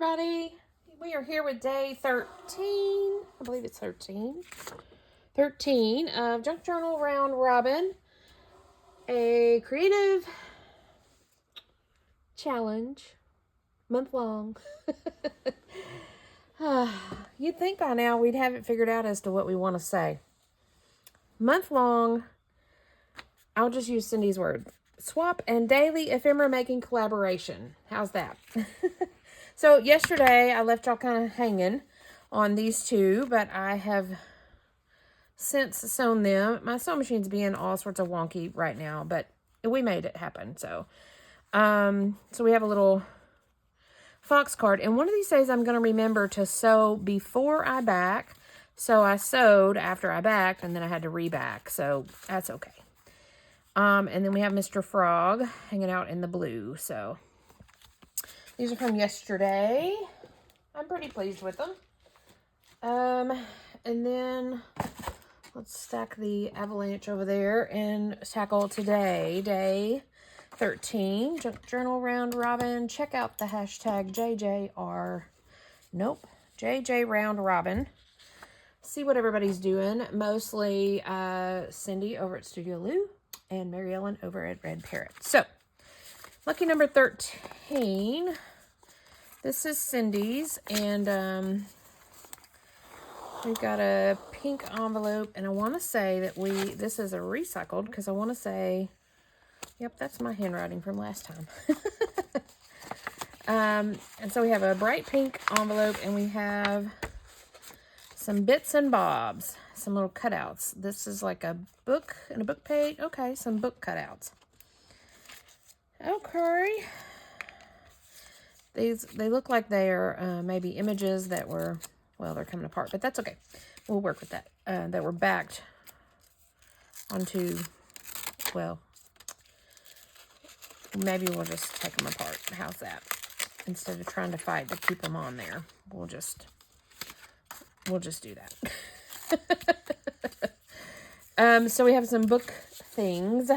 everybody. We are here with day 13. I believe it's 13. 13 of Junk Journal Round Robin. A creative challenge. Month long. You'd think by now we'd have it figured out as to what we want to say. Month long. I'll just use Cindy's word. Swap and daily ephemera making collaboration. How's that? So yesterday I left y'all kind of hanging on these two, but I have since sewn them. My sewing machine's being all sorts of wonky right now, but we made it happen. So we have a little fox card, and one of these days I'm going to remember to sew before I back. So I sewed after I backed, and then I had to reback. So that's okay. And then we have Mr. Frog hanging out in the blue. So these are from yesterday. I'm pretty pleased with them. And then let's stack the avalanche over there and tackle today, day 13, Junk Journal Round Robin. Check out the hashtag JJ Round Robin. See what everybody's doing. Mostly Cindy over at Studio Lou and Mary Ellen over at Red Parrot. So, lucky number 13. This is Cindy's, and we've got a pink envelope, and I want to say that this is a recycled, because I want to say, yep, that's my handwriting from last time. And so we have a bright pink envelope, and we have some bits and bobs, some little cutouts. This is like a book and a book page. Okay, some book cutouts. Okay. They look like they are maybe images that were, well, they're coming apart, but that's okay. We'll work with that. That were backed onto, well, maybe we'll just take them apart. How's that? Instead of trying to fight to keep them on there, we'll just do that. So we have some book things.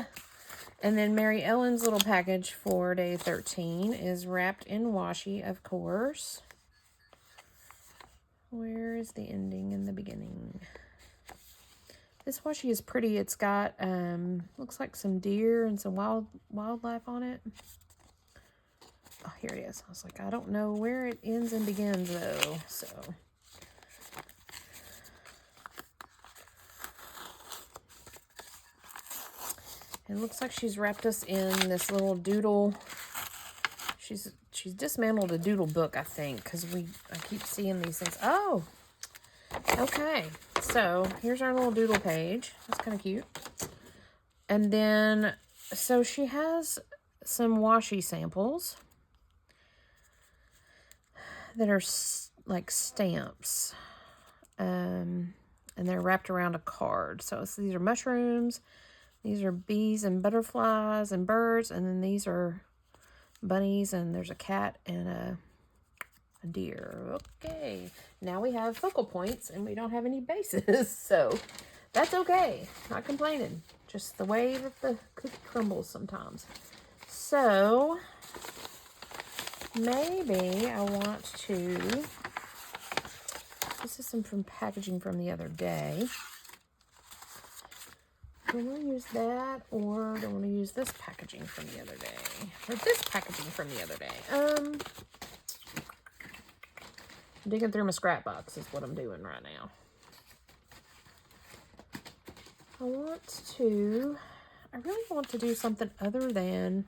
And then Mary Ellen's little package for day 13 is wrapped in washi, of course. Where is the ending and the beginning? This washi is pretty. It's got, looks like some deer and some wildlife on it. Oh, here it is. I was like, I don't know where it ends and begins, though. So it looks like she's wrapped us in this little doodle. She's dismantled a doodle book, I think, because I keep seeing these things. Oh, okay. So here's our little doodle page. That's kind of cute. And then, so she has some washi samples that are like stamps, and they're wrapped around a card. So these are mushrooms. These are bees and butterflies and birds, and then these are bunnies, and there's a cat and a deer. Okay, now we have focal points, and we don't have any bases, so that's okay. Not complaining. Just the way that the cookie crumbles sometimes. So maybe I want to. This is some from packaging from the other day. Do I want to use that, or do I want to use this packaging from the other day? Or this packaging from the other day? Digging through my scrap box is what I'm doing right now. I really want to do something other than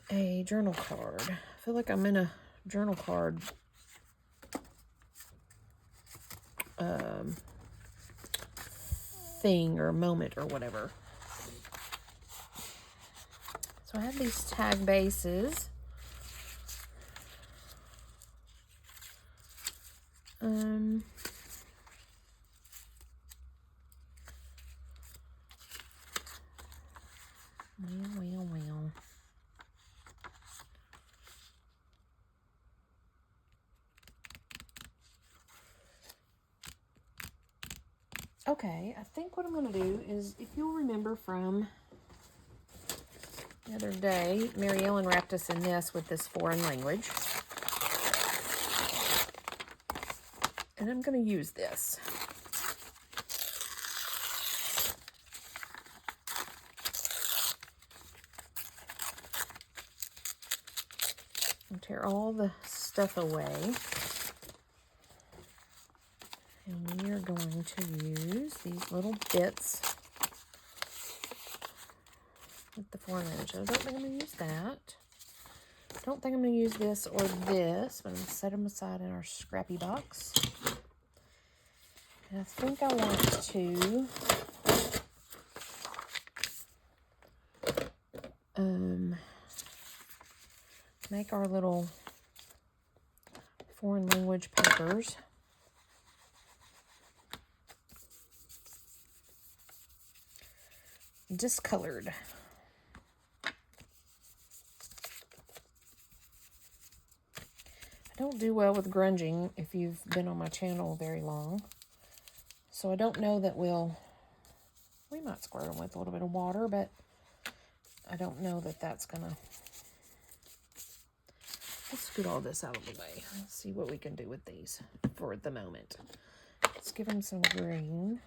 a journal card. I feel like I'm in a journal card thing or moment or whatever. So I have these tag bases. Well. Okay, I think what I'm going to do is, if you'll remember from the other day, Mary Ellen wrapped us in this with this foreign language. And I'm going to use this. I'll tear all the stuff away. And we are going to use these little bits with the 4 inch. I don't think I'm going to use that. Don't think I'm going to use this or this, but I'm going to set them aside in our scrappy box. And I think I want to make our little foreign language papers. Discolored. I don't do well with grunging if you've been on my channel very long. So I don't know that we might squirt them with a little bit of water, but I don't know that that's gonna. Let's scoot all this out of the way. Let's see what we can do with these for the moment. Let's give them some green.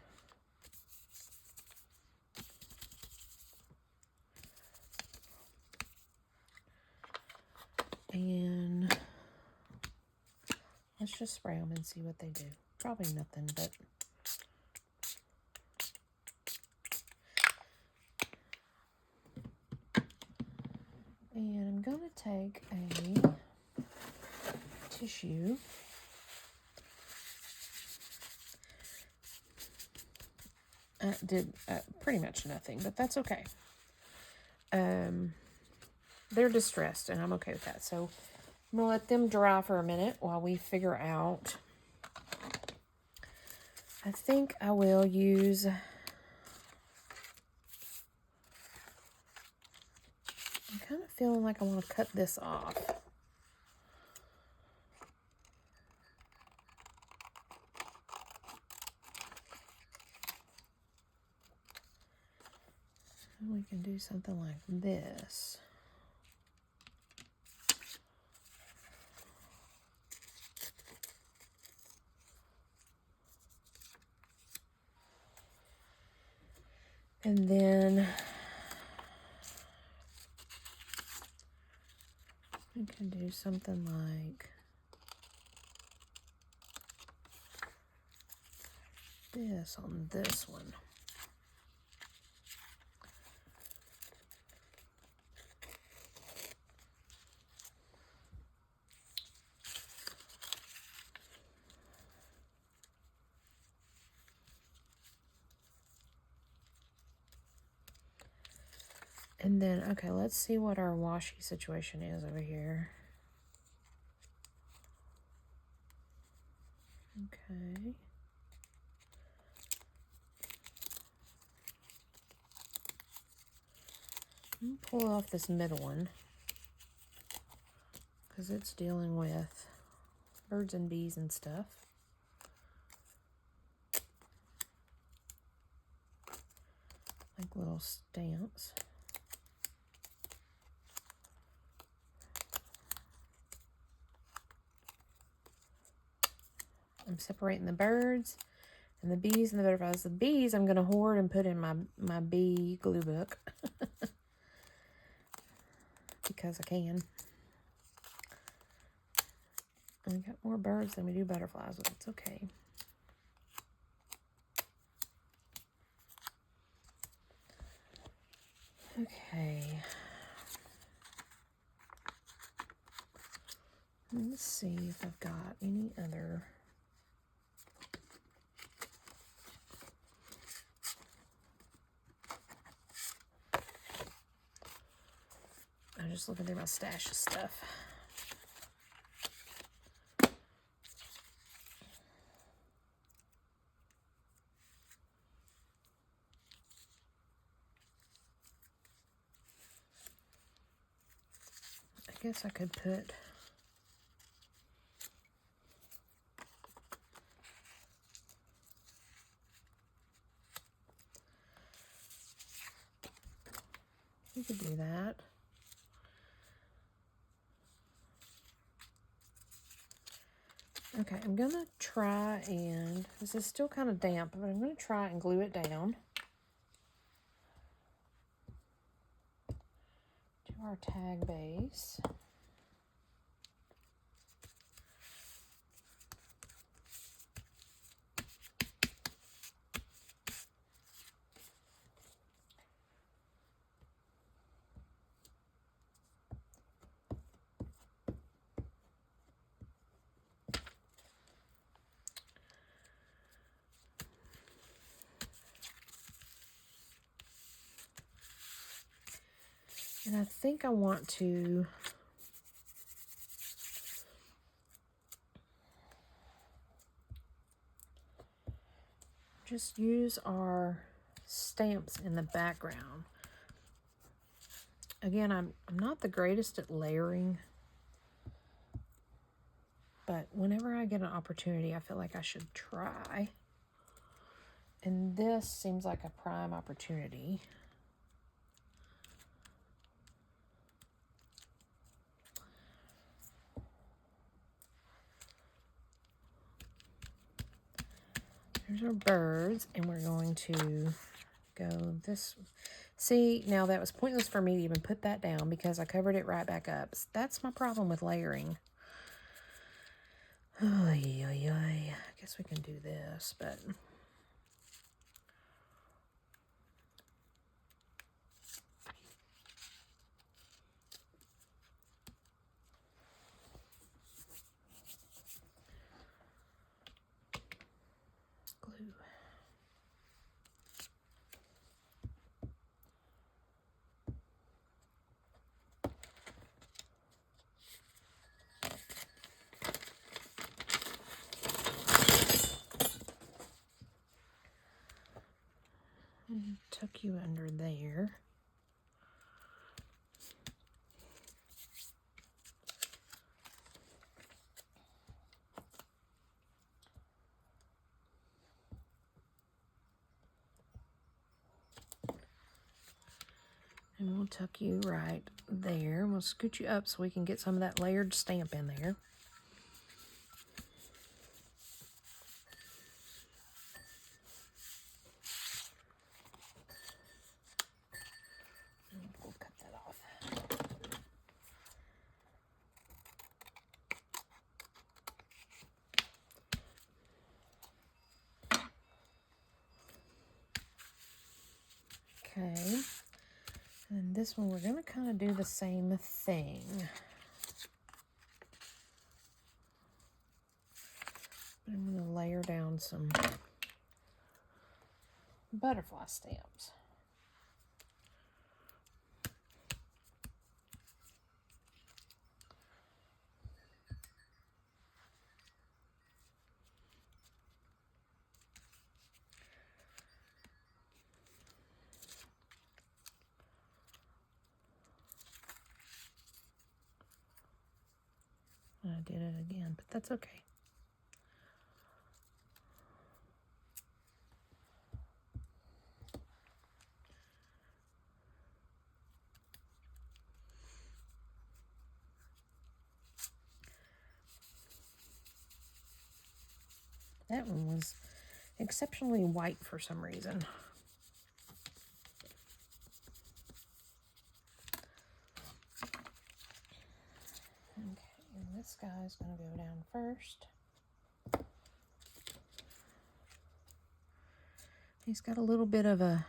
And let's just spray them and see what they do. Probably nothing, but and I'm going to take a tissue did pretty much nothing, but that's okay. They're distressed, and I'm okay with that. So I'm going to let them dry for a minute while we figure out. I think I will use. I'm kind of feeling like I want to cut this off. We can do something like this. And then we can do something like this on this one. And then, okay, let's see what our washi situation is over here. Okay. Pull off this middle one because it's dealing with birds and bees and stuff. Like little stamps. I'm separating the birds and the bees and the butterflies. The bees I'm going to hoard and put in my bee glue book. Because I can. And we got more birds than we do butterflies, but it's okay. Okay. Let's see if I've got any other. I'm just looking through my stash of stuff. I guess I could put we could do that. Okay, I'm going to try and, this is still kind of damp, but I'm going to try and glue it down to our tag base. And I think I want to just use our stamps in the background. Again, I'm not the greatest at layering, but whenever I get an opportunity, I feel like I should try. And this seems like a prime opportunity. There's our birds, and we're going to go this. See, now that was pointless for me to even put that down because I covered it right back up. That's my problem with layering. I guess we can do this, but glue. And tuck you under there. And we'll tuck you right there. We'll scoot you up so we can get some of that layered stamp in there. And we'll cut that off. Okay. And this one, we're going to kind of do the same thing. I'm going to layer down some butterfly stamps. I did it again, but that's okay. That one was exceptionally white for some reason. Okay, and this guy's going to go down first. He's got a little bit of a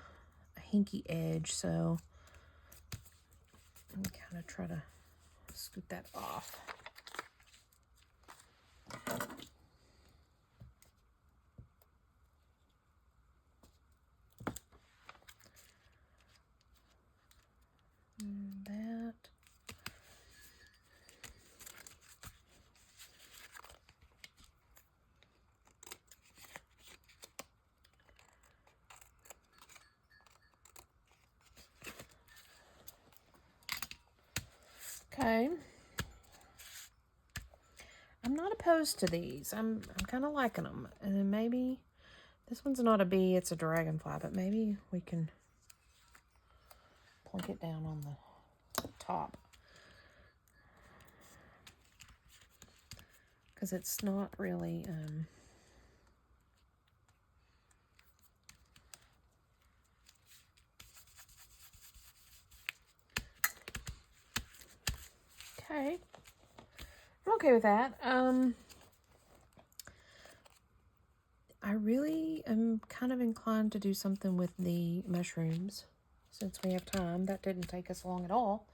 hinky edge, so I'm kind of try to scoot that off. And that. Okay. I'm not opposed to these. I'm kind of liking them. And then maybe this one's not a bee, it's a dragonfly, but maybe we can plunk it down on the top. because it's not really, okay. I'm okay with that. I really am kind of inclined to do something with the mushrooms since we have time. That didn't take us long at all.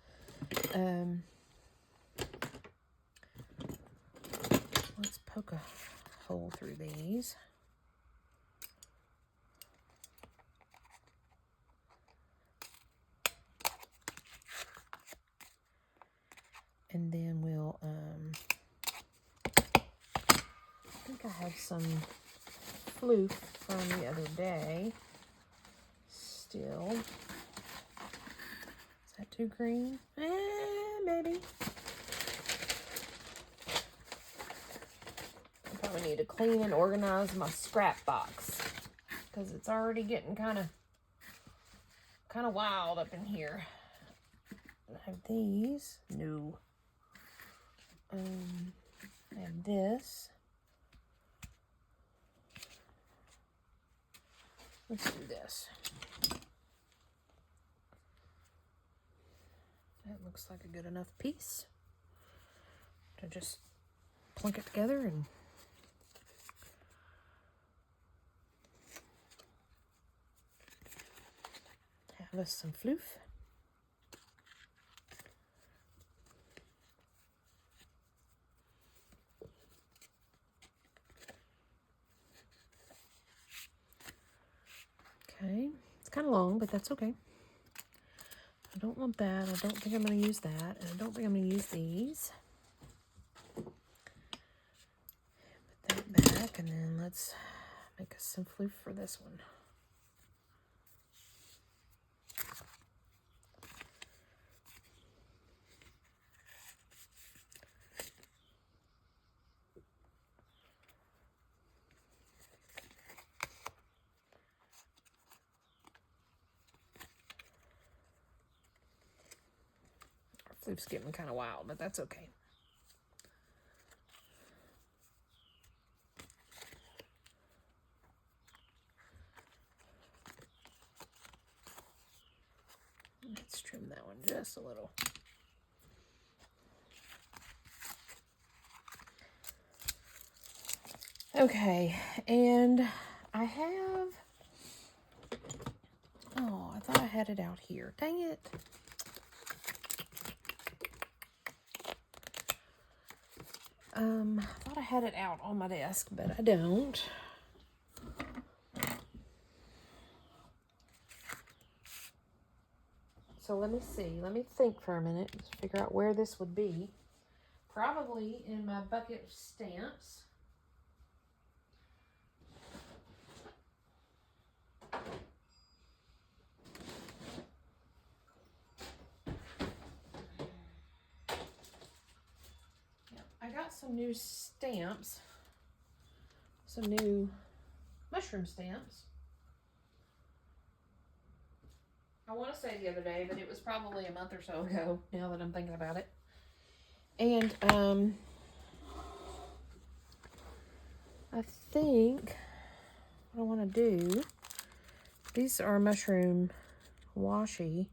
Let's poke a hole through these. And then we'll, I think I have some floof from the other day still. Is that too green? Maybe. I probably need to clean and organize my scrap box because it's already getting kind of wild up in here. I have these. No. I have this. Let's do this. That looks like a good enough piece to just plunk it together and have us some floof. Okay, it's kind of long, but that's okay. I don't want that. I don't think I'm going to use that. And I don't think I'm going to use these. Put that back, and then let's make us some floof for this one. Floof's getting kind of wild, but that's okay. Let's trim that one just a little. Okay, and I have, oh, I thought I had it out here. Dang it. I thought I had it out on my desk, but I don't. So let me see. Let me think for a minute. Let's figure out where this would be. Probably in my bucket of stamps. I got some new stamps, some new mushroom stamps. I want to say the other day, but it was probably a month or so ago, now that I'm thinking about it. And I think what I want to do, these are mushroom washi.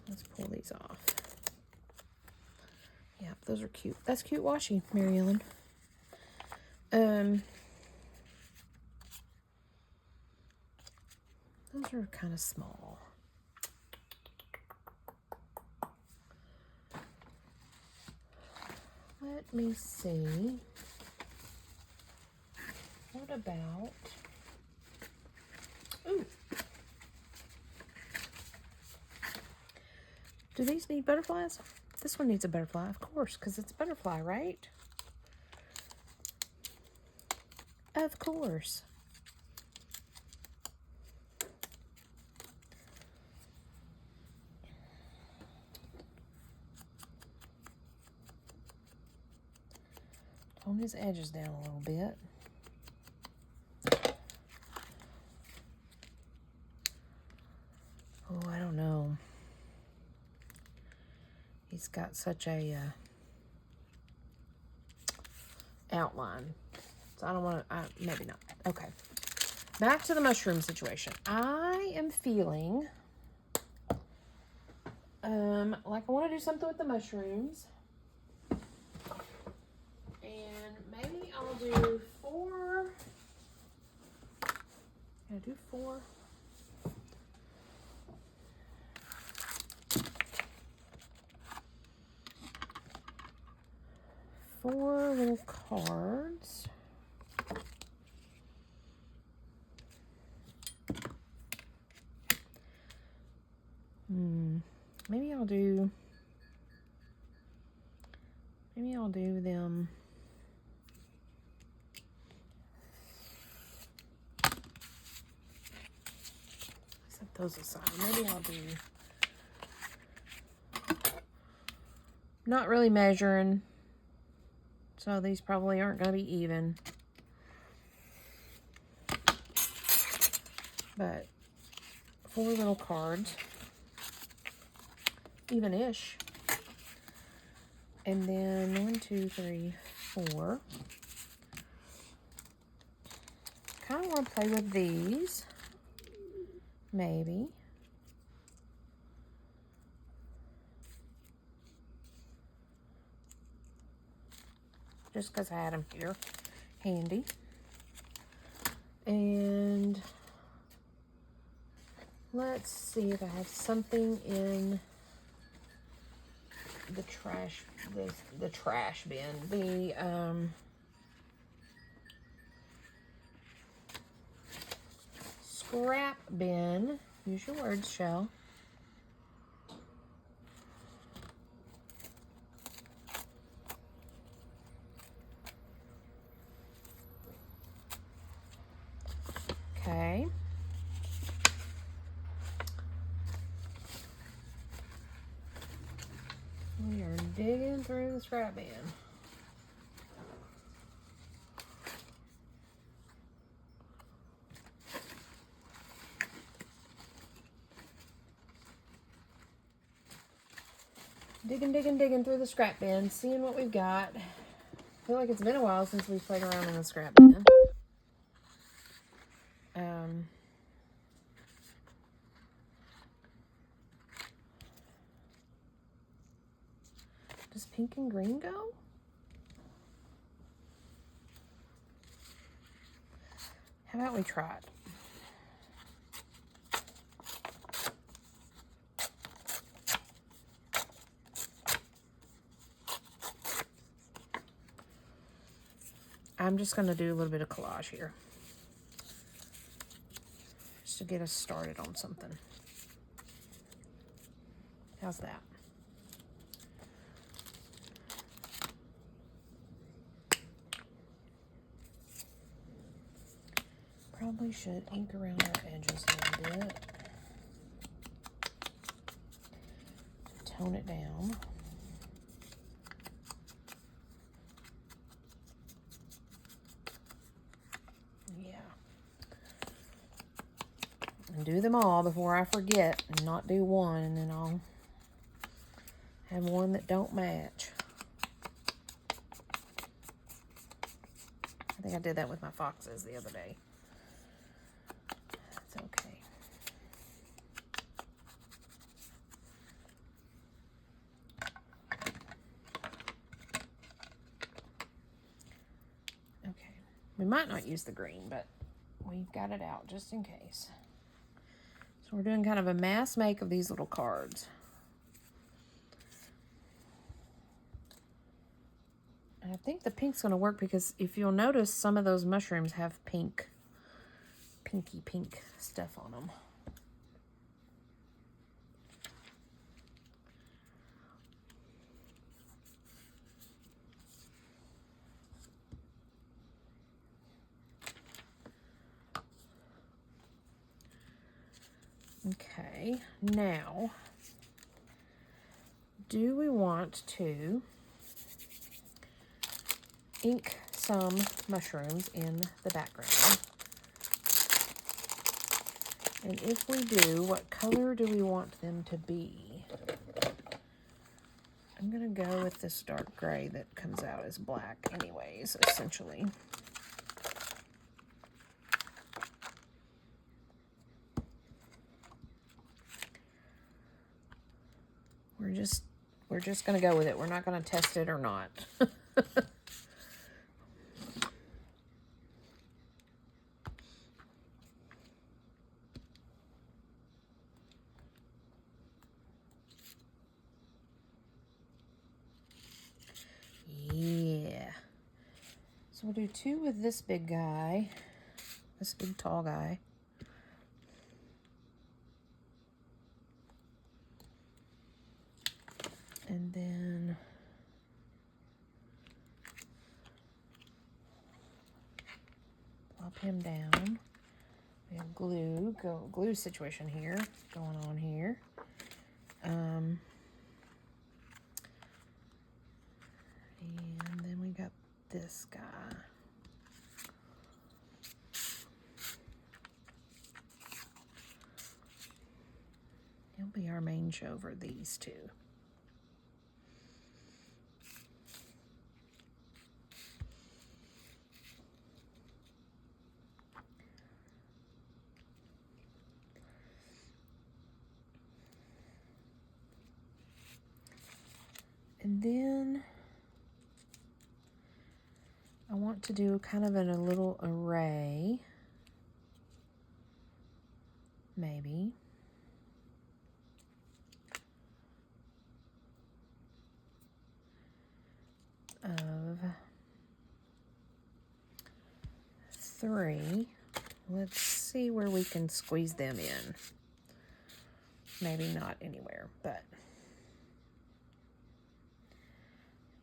Let's pull these off. Yeah, those are cute. That's cute washi, Mary Ellen. Those are kind of small. Let me see. What about, ooh. Do these need butterflies? This one needs a butterfly, of course, because it's a butterfly, right? Of course. Tone his edges down a little bit. Oh, I don't know. he's got such a outline. So I don't want to, maybe not. Okay. Back to the mushroom situation. I am feeling like I want to do something with the mushrooms. And maybe I'll do 4. Can I do 4? Four little cards. Maybe I'll do them. Set those aside. Maybe I'll do, not really measuring, so these probably aren't going to be even. But 4 little cards, even-ish. And then 1, 2, 3, 4. Kind of want to play with these, maybe. Just because I had them here, handy. And let's see if I have something in the trash, the trash bin. The scrap bin. Use your words, Shell. Okay. We are digging through the scrap bin. Digging through the scrap bin, seeing what we've got. I feel like it's been a while since we've played around in the scrap bin. Does pink and green go? How about we try it? I'm just going to do a little bit of collage here, just to get us started on something. How's that? Probably should ink around our edges a little bit. Tone it down. And do them all before I forget and not do one, and then I'll have one that don't match. I think I did that with my foxes the other day. It's okay. Okay. We might not use the green, but we've got it out just in case. So we're doing kind of a mass make of these little cards. And I think the pink's going to work because if you'll notice, some of those mushrooms have pinky pink stuff on them. Okay, now, do we want to ink some mushrooms in the background? And if we do, what color do we want them to be? I'm going to go with this dark gray that comes out as black anyways, essentially. We're just going to go with it. We're not going to test it or not. Yeah. So we'll do 2 with this big guy, this big tall guy. And then plop him down. We have glue situation here going on here. And then we got this guy. He'll be our main show for these 2. And then I want to do kind of a little array, maybe. Of 3. Let's see where we can squeeze them in. Maybe not anywhere, but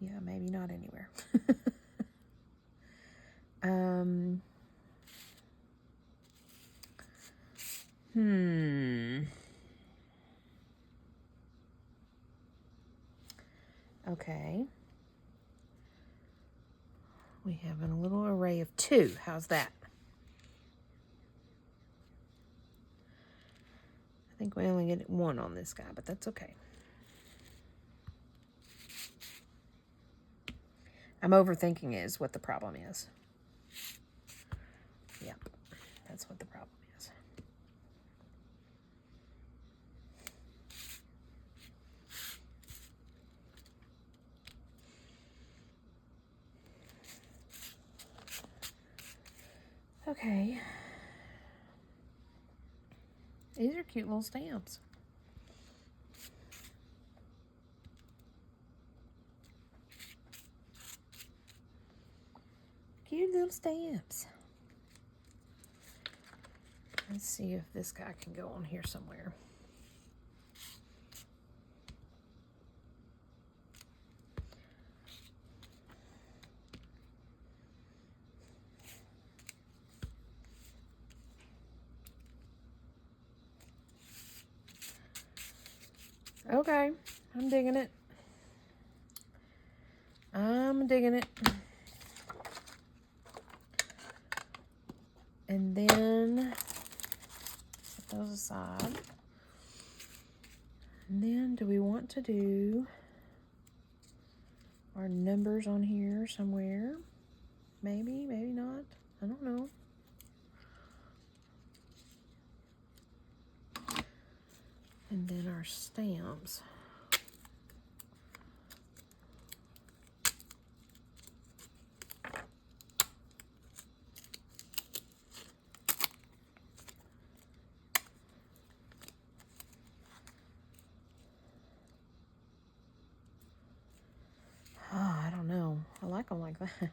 yeah, maybe not anywhere. Okay. We have a little array of 2. How's that? I think we only get 1 on this guy, but that's okay. I'm overthinking is what the problem is. Yep, that's what the problem is. Okay. These are cute little stamps. Cute little stamps. Let's see if this guy can go on here somewhere. Okay, I'm digging it. I'm digging it. And then set those aside. And then do we want to do our numbers on here somewhere? Maybe, maybe not. I don't know. And then our stamps. Oh, I don't know. I like them like that.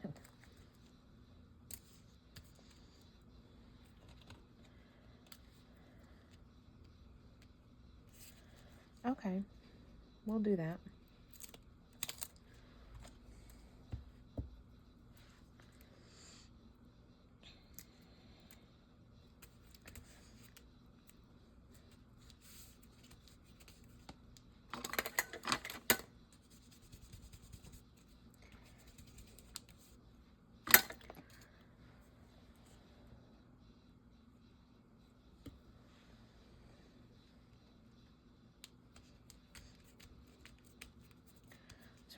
Okay, we'll do that.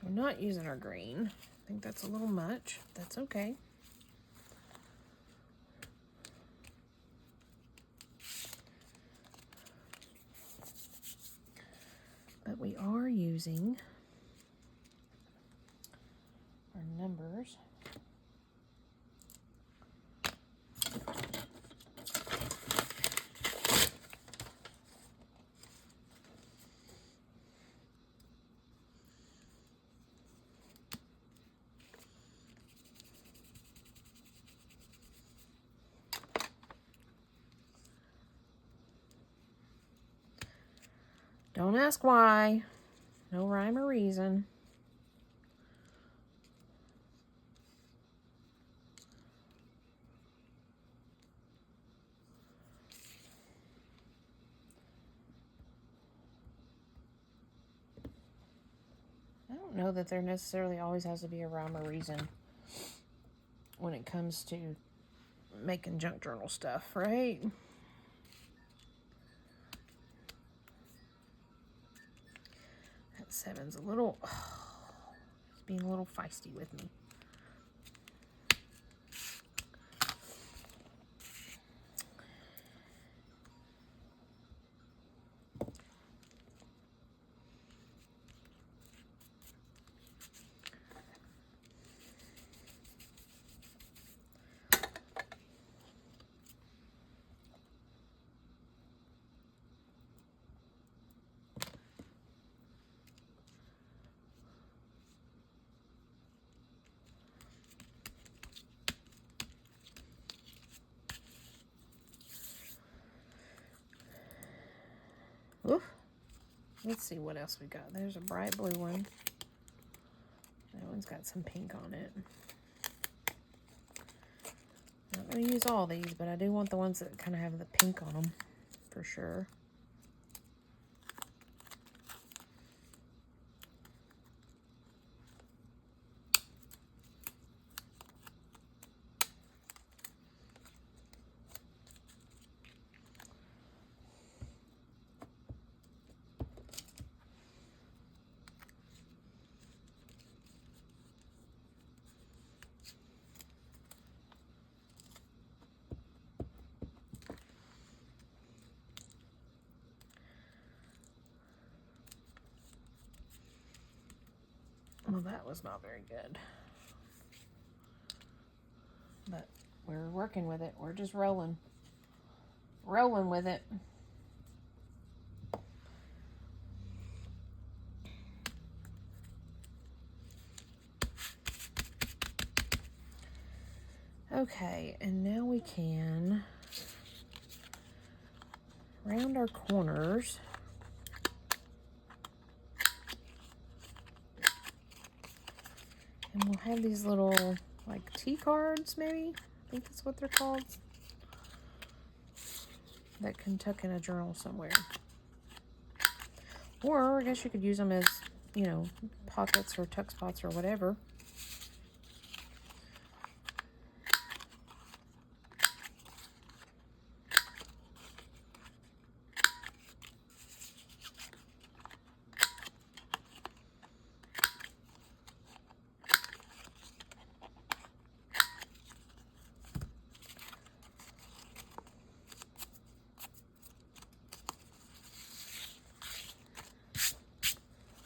I'm not using our green. I think that's a little much. That's okay. But we are using our numbers. Don't ask why. No rhyme or reason. I don't know that there necessarily always has to be a rhyme or reason when it comes to making junk journal stuff, right? That 7's a little, it's being a little feisty with me. Oof. Let's see what else we got. There's a bright blue one. That one's got some pink on it. Not going to use all these, but I do want the ones that kind of have the pink on them for sure. Well, that was not very good. But we're working with it. We're just rolling. Rolling with it. Okay, and now we can round our corners. And we'll have these little, like, T cards, maybe? I think that's what they're called. That can tuck in a journal somewhere. Or I guess you could use them as, you know, pockets or tuck spots or whatever.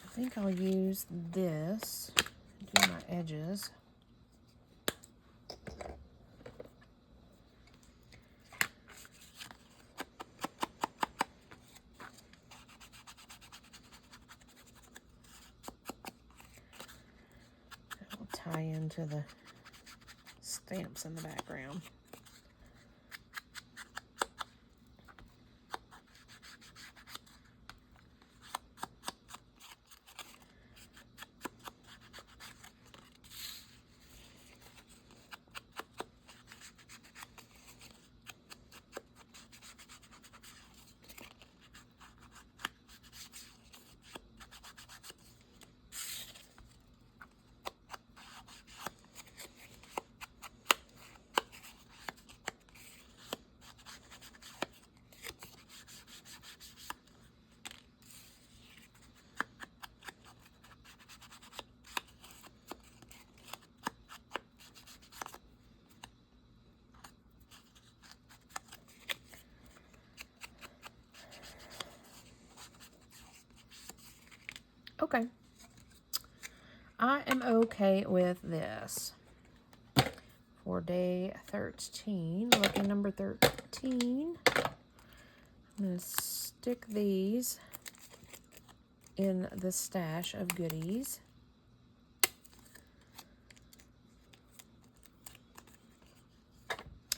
I think I'll use this to do my edges. That will tie into the stamps in the background. Okay. I am okay with this. For day 13, lucky number 13, I'm going to stick these in the stash of goodies.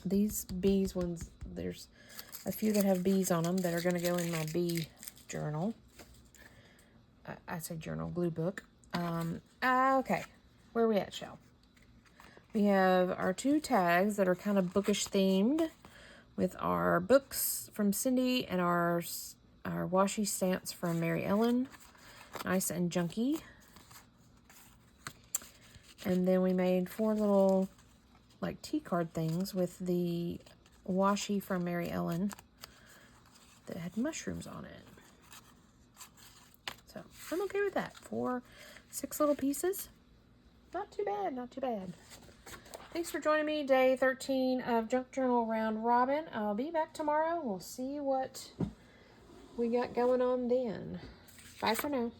These bees ones, there's a few that have bees on them that are going to go in my bee journal. I say journal, glue book. Okay, where are we at, Shell? We have our 2 tags that are kind of bookish themed with our books from Cindy and our washi stamps from Mary Ellen. Nice and junky. And then we made 4 little like tea card things with the washi from Mary Ellen that had mushrooms on it. So I'm okay with that. 6 little pieces. Not too bad, not too bad. Thanks for joining me, day 13 of Junk Journal Round Robin. I'll be back tomorrow. We'll see what we got going on then. Bye for now.